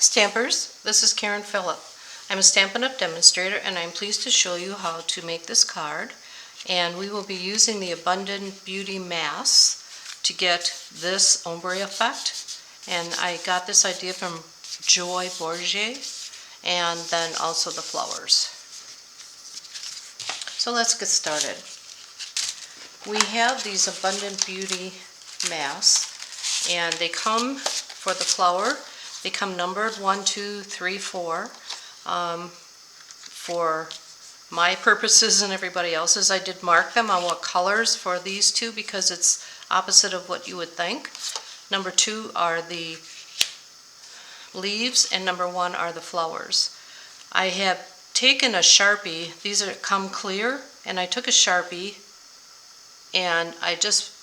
Stampers, this is Karen Phillip. I'm a Stampin Up Demonstrator and I'm pleased to show you how to make this card. And we will be using the Abundant Beauty Mass to get this ombre effect. And I got this idea from Joy Bourget and then also the flowers. So let's get started. We have these Abundant Beauty Mass and they come for the flower. They come numbered 1, 2, 3, 4. For my purposes and everybody else's, I did mark them on what colors for these two because it's opposite of what you would think. Number 2 are the leaves and number 1 are the flowers. I have taken a Sharpie, these are come clear, and I took a Sharpie and I just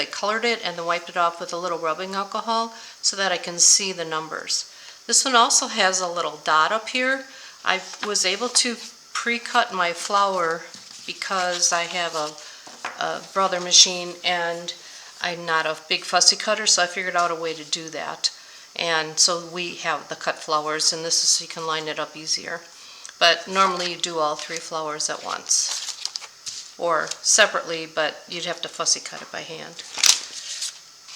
colored it and then wiped it off with a little rubbing alcohol so that I can see the numbers. This one also has a little dot up here. I was able to pre-cut my flower because I have a brother machine and I'm not a big fussy cutter, so I figured out a way to do that. And so we have the cut flowers, and this is so you can line it up easier. But normally you do all 3 flowers at once. Or separately, but you'd have to fussy cut it by hand.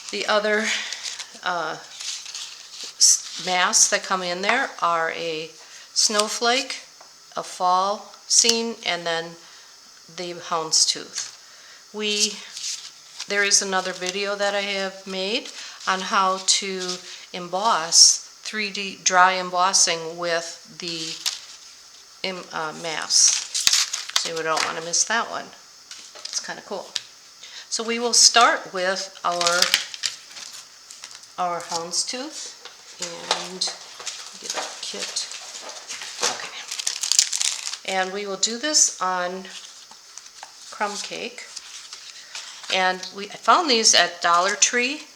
The other masks that come in there are a snowflake, a fall scene, and then the houndstooth. There is another video that I have made on how to emboss 3D dry embossing with the mass. So you don't want to miss that one. It's kind of cool. So we will start with our houndstooth and get that kit. Okay. And we will do this on crumb cake. And I found these at Dollar Tree.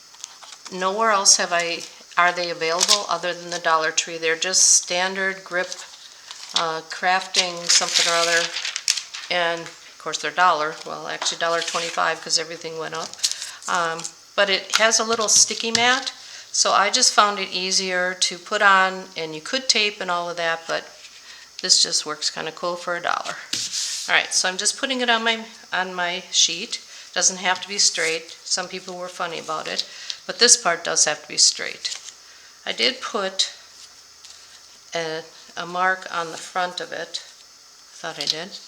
Nowhere else are they available other than the Dollar Tree. They're just standard grip crafting something or other. And of course they're $1. Well, actually $1.25 because everything went up. But it has a little sticky mat, so I just found it easier to put on, and you could tape and all of that, but this just works kind of cool for $1. All right, so I'm just putting it on my sheet. Doesn't have to be straight. Some people were funny about it, but this part does have to be straight. I did put a mark on the front of it. Thought I did.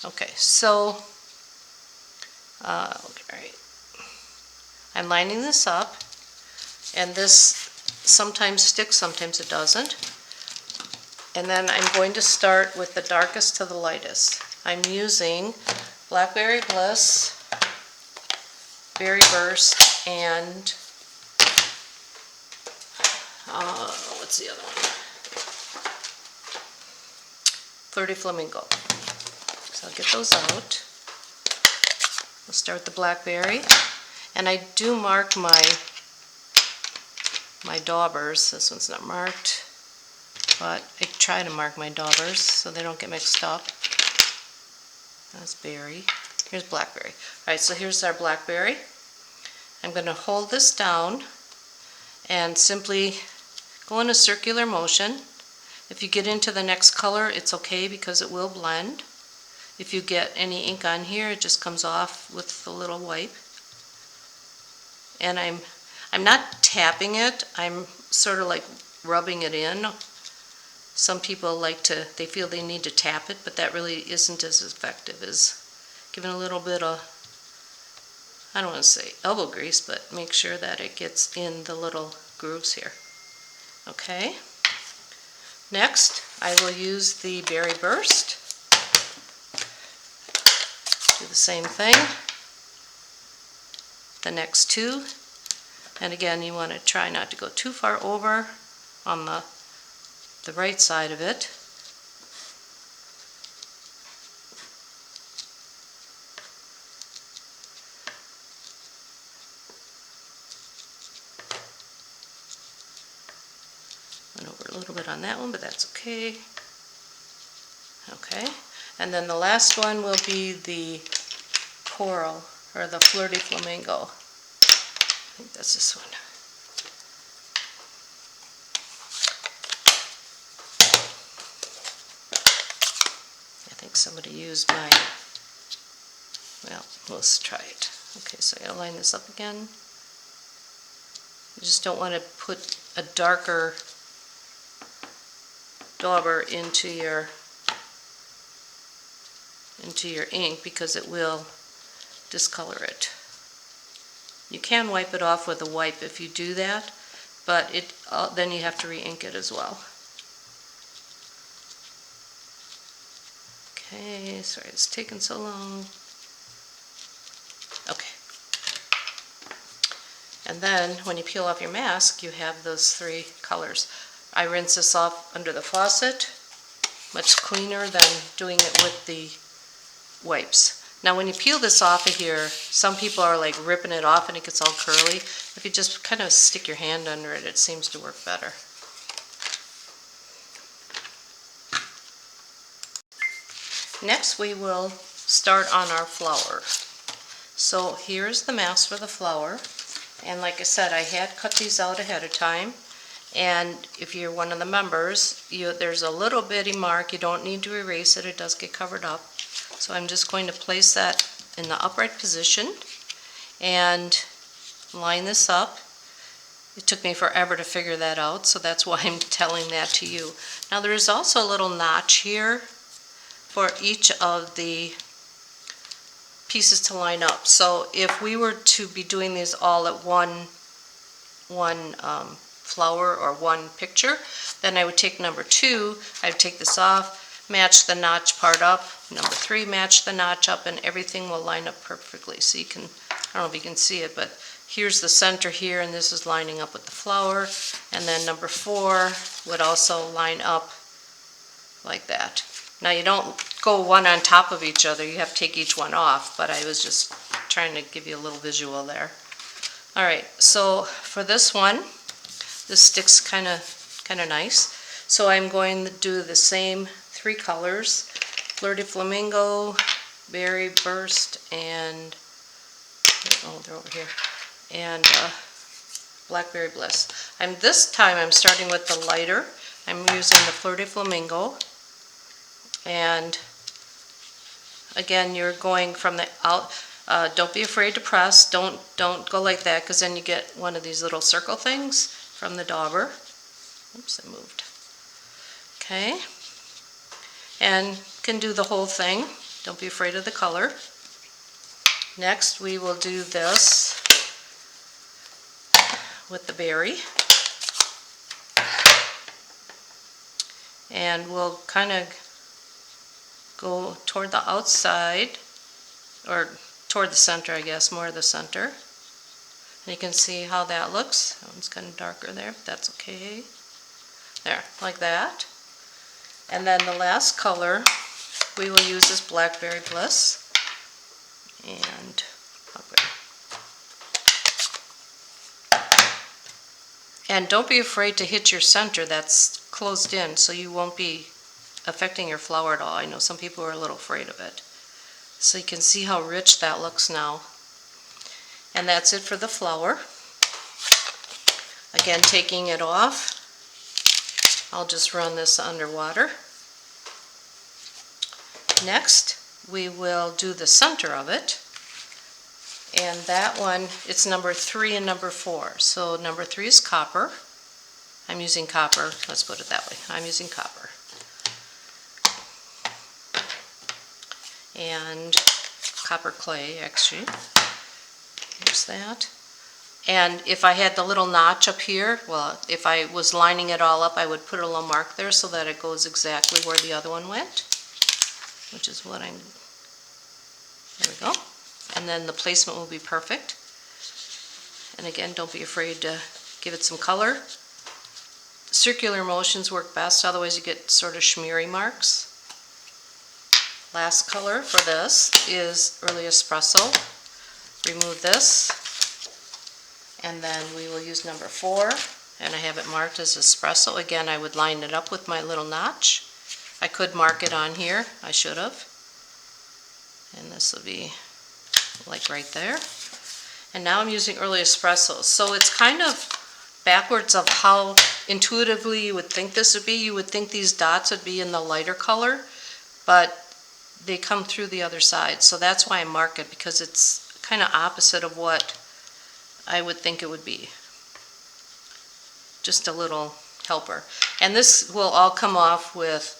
Okay, so okay, I'm lining this up, and this sometimes sticks, sometimes it doesn't. And then I'm going to start with the darkest to the lightest. I'm using Blackberry Bliss, Berry Burst, and what's the other one? Flirty Flamingo. So I'll get those out. We'll start with the blackberry. And I do mark my daubers. This one's not marked, but I try to mark my daubers so they don't get mixed up. That's berry. Here's blackberry. Alright, so here's our blackberry. I'm going to hold this down and simply go in a circular motion. If you get into the next color, it's okay because it will blend. If you get any ink on here, it just comes off with the little wipe. And I'm not tapping it, I'm sort of like rubbing it in. Some people they feel they need to tap it, but that really isn't as effective as giving a little bit of, I don't want to say elbow grease, but make sure that it gets in the little grooves here. Okay. Next, I will use the Berry Burst. Do the same thing. The next 2. And again, you want to try not to go too far over on the right side of it. Went over a little bit on that one, but that's okay. Okay, and then the last one will be the coral, or the Flirty Flamingo. I think that's this one. somebody used my, well, let's try it. Okay, so I gotta line this up again. You just don't want to put a darker dauber into your ink because it will discolor it. You can wipe it off with a wipe if you do that, but then you have to re-ink it as well. Okay, sorry it's taking so long. Okay. And then when you peel off your mask, you have those three colors. I rinse this off under the faucet, much cleaner than doing it with the wipes. Now when you peel this off of here, some people are like ripping it off and it gets all curly. If you just kind of stick your hand under it, it seems to work better. Next we will start on our flower. So here's the mask for the flower, and like I said, I had cut these out ahead of time, and if you're one of the members, there's a little bitty mark. You don't need to erase it, it does get covered up. So I'm just going to place that in the upright position and line this up. It took me forever to figure that out, so that's why I'm telling that to you. Now there is also a little notch here for each of the pieces to line up. So if we were to be doing these all at one flower or one picture, then I would take number 2, I would take this off, match the notch part up, number 3 match the notch up, and everything will line up perfectly. So you can, I don't know if you can see it, but here's the center here, and this is lining up with the flower, and then number 4 would also line up like that. Now you don't go one on top of each other, you have to take each one off, but I was just trying to give you a little visual there. Alright, so for this one, this sticks kind of nice. So I'm going to do the same 3 colors, Fleur de Flamingo, Berry Burst, and, oh they're over here, and Blackberry Bliss. This time I'm starting with the lighter. I'm using the Fleur de Flamingo. And again, you're going from the out. Don't be afraid to press. Don't go like that, because then you get one of these little circle things from the dauber. Oops, I moved. Okay, and can do the whole thing. Don't be afraid of the color. Next, we will do this with the berry, and we'll kind of go toward the outside, or toward the center, I guess, more the center. And you can see how that looks. That one's kind of darker there, but that's okay. There, like that. And then the last color we will use is Blackberry Bliss. And don't be afraid to hit your center that's closed in, so you won't be affecting your flower at all. I know some people are a little afraid of it. So you can see how rich that looks now. And that's it for the flower. Again, taking it off, I'll just run this underwater. Next, we will do the center of it. And that one, it's number 3 and number 4. So number 3 is copper. I'm using copper, let's put it that way. I'm using copper. And copper clay, actually. Here's that. And if I had the little notch up here, well, if I was lining it all up, I would put a little mark there so that it goes exactly where the other one went, which is what I'm, there we go. And then the placement will be perfect. And again, don't be afraid to give it some color. Circular motions work best, otherwise you get sort of shmeary marks. Last color for this is Early Espresso. Remove this, and then we will use number 4, and I have it marked as Espresso. Again, I would line it up with my little notch. I could mark it on here, I should have. And this will be like right there. And now I'm using Early Espresso. So it's kind of backwards of how intuitively you would think this would be. You would think these dots would be in the lighter color, but they come through the other side. So that's why I mark it, because it's kind of opposite of what I would think it would be. Just a little helper. And this will all come off with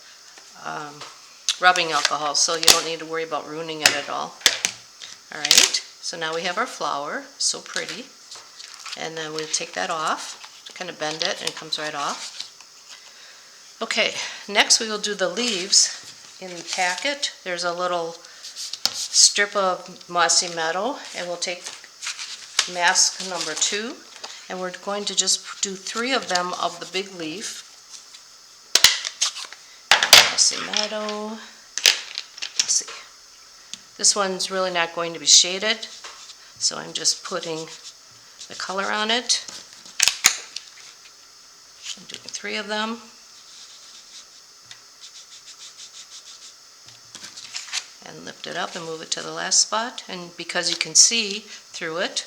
rubbing alcohol, so you don't need to worry about ruining it at all. Alright, so now we have our flower, so pretty. And then we'll take that off, kind of bend it, and it comes right off. Okay, next we will do the leaves. In the packet, there's a little strip of mossy meadow, and we'll take mask number 2, and we're going to just do 3 of them of the big leaf. Mossy meadow. Let's see. This one's really not going to be shaded, so I'm just putting the color on it. I'm doing 3 of them. And lift it up and move it to the last spot. And because you can see through it,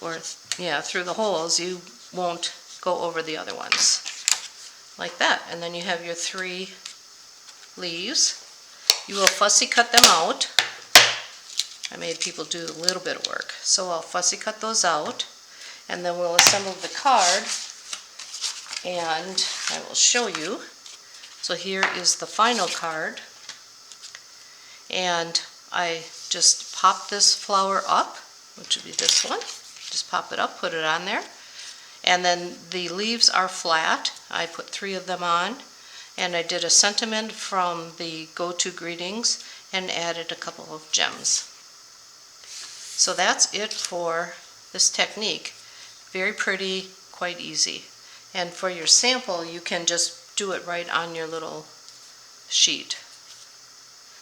or through the holes, you won't go over the other ones. Like that. And then you have your 3 leaves. You will fussy cut them out. I made people do a little bit of work. So I'll fussy cut those out. And then we'll assemble the card. And I will show you. So here is the final card. And I just pop this flower up, which would be this one. Just pop it up, put it on there. And then the leaves are flat. I put 3 of them on. And I did a sentiment from the Go-To Greetings and added a couple of gems. So that's it for this technique. Very pretty, quite easy. And for your sample, you can just do it right on your little sheet.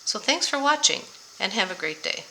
So thanks for watching, and have a great day.